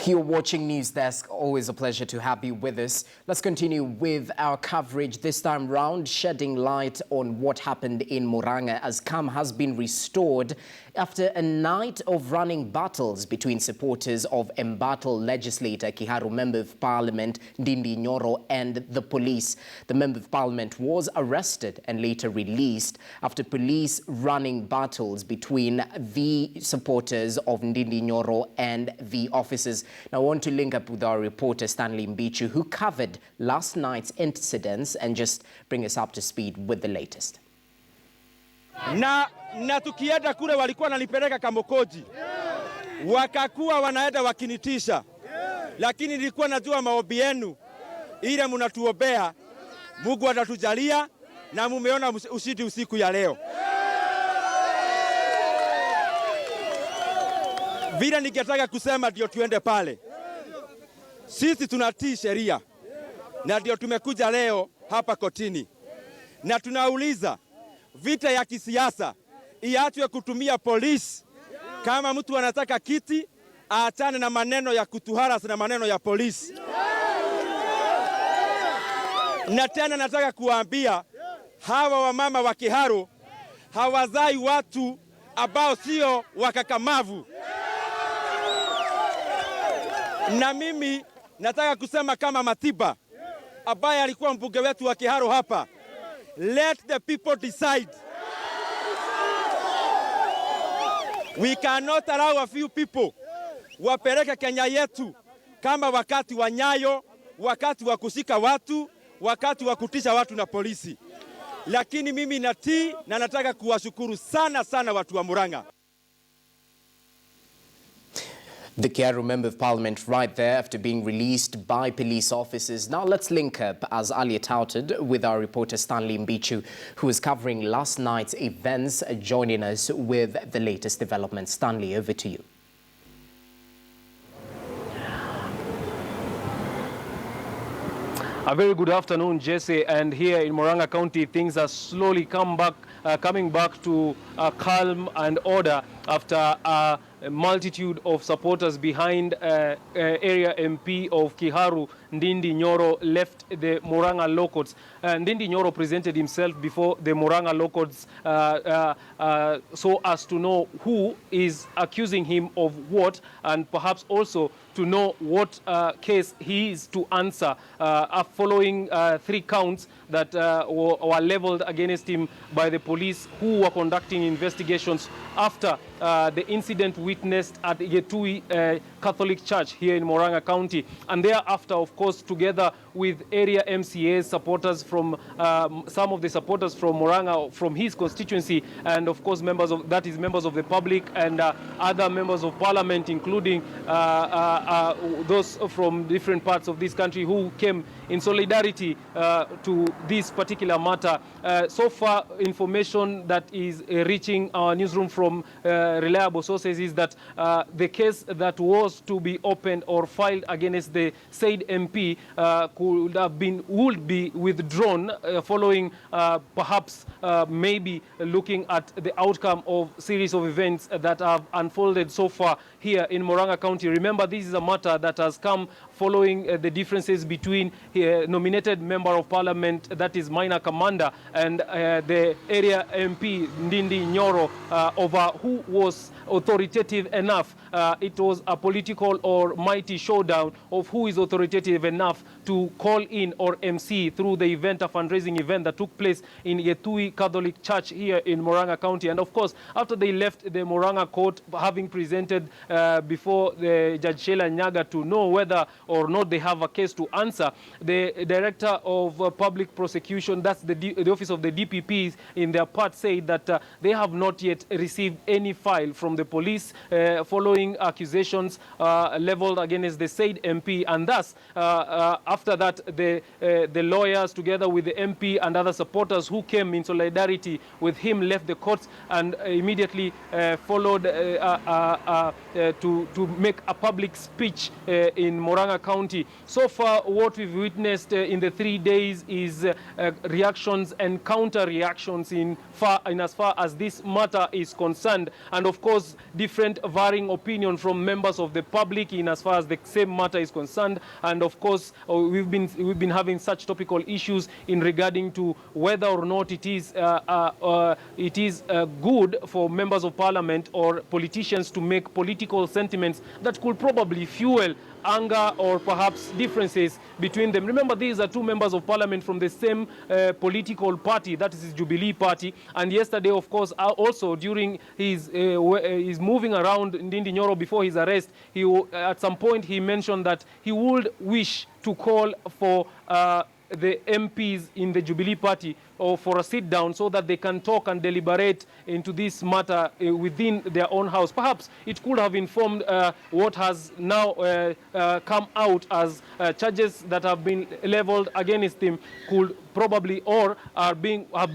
You're watching News Desk. Always a pleasure to have you with us. Let's continue with our coverage this time round, shedding light on what happened in Murang'a as calm has been restored after a night of running battles between supporters of embattled legislator Kiharu Member of Parliament Ndindi Nyoro and the police. The Member of Parliament was arrested and later released after police running battles between the supporters of Ndindi Nyoro and the officers. Now I want to link up with our reporter Stanley Mbichu, who covered last night's incidents and just bring us up to speed with the latest. Na tukienda kule walikuwa wananipeleka Kamokoji. Wakakuwa wanaenda wakinitisha. Lakini nilikuwa najua maombi yenu ile mnatuombea Mungu atatujalia na mumeona ushindi usiku ya leo. Vile ningetaka kusema ndio tuende pale. Sisi tunatii sheria na ndio tumekuja leo hapa kotini. Na tunauliza vita ya kisiasa iachwe kutumia polisi. Kama mtu anataka kiti, aachane na maneno ya kutuharas na maneno ya polisi. Na tena nataka kuambia hawa wamama wa Kiharu hawazai watu ambao sio wakakamavu. Na mimi nataka kusema kama Matiba ambaye alikuwa mbunge wetu wa Kiharu hapa, let the people decide. We cannot allow a few people wapeleke Kenya yetu kama wakati wa Nyayo, wakati wa kushika watu, wakati wa kutisha watu na polisi. Lakini mimi natii na nataka kuwashukuru sana sana watu wa Murang'a. The Kiharu Member of Parliament right there after being released by police officers. Now let's link up, as earlier touted, with our reporter Stanley Mbichu, who is covering last night's events, joining us with the latest developments. Stanley, over to you. A very good afternoon, Jesse. And here in Murang'a County, things are slowly coming back to calm and order after a multitude of supporters behind area MP of Kiharu, Ndindi Nyoro, left the Murang'a Law Courts. Ndindi Nyoro presented himself before the Murang'a Law Courts so as to know who is accusing him of what, and perhaps also to know what case he is to answer following 3 counts that were leveled against him by the police, who were conducting investigations after the incident witnessed at Yetui Catholic Church here in Murang'a County. And thereafter, of course, together with area MCAs, supporters from some of the supporters from Murang'a, from his constituency, and of course members of the public and other members of parliament, including those from different parts of this country who came in solidarity to this particular matter. So far, information that is reaching our newsroom from reliable sources is that the case that was to be opened or filed against the said MP would be withdrawn following perhaps maybe looking at the outcome of series of events that have unfolded so far here in Murang'a County. Remember, this is a matter that has come following the differences between nominated member of parliament, that is minor commander, and the area MP Ndindi Nyoro over who was authoritative enough. It was a political or mighty showdown of who is authoritative enough to call in or MC through the event, a fundraising event that took place in Yetui Catholic Church here in Murang'a County. And of course, after they left the Murang'a court, having presented before the Judge Sheila Nyaga to know whether or not they have a case to answer, the director of public prosecution, that's the office of the DPPs, in their part said that they have not yet received any file from the police following accusations leveled against the said MP, and thus after that the lawyers together with the MP and other supporters who came in solidarity with him left the courts and immediately followed to make a public speech in Murang'a Murang'a County. So far, what we've witnessed in the 3 days is reactions and counter-reactions in as far as this matter is concerned, and of course, different varying opinion from members of the public in as far as the same matter is concerned. And of course, we've been having such topical issues in regarding to whether or not it is good for members of parliament or politicians to make political sentiments that could probably fuel anger or perhaps differences between them. Remember, these are two members of parliament from the same political party, that is his Jubilee party. And yesterday, of course, also during his moving around Ndindi Nyoro before his arrest, at some point he mentioned that he would wish to call for the MPs in the Jubilee party or for a sit down so that they can talk and deliberate into this matter within their own house. Perhaps it could have informed what has now come out as charges that have been leveled against him could probably or have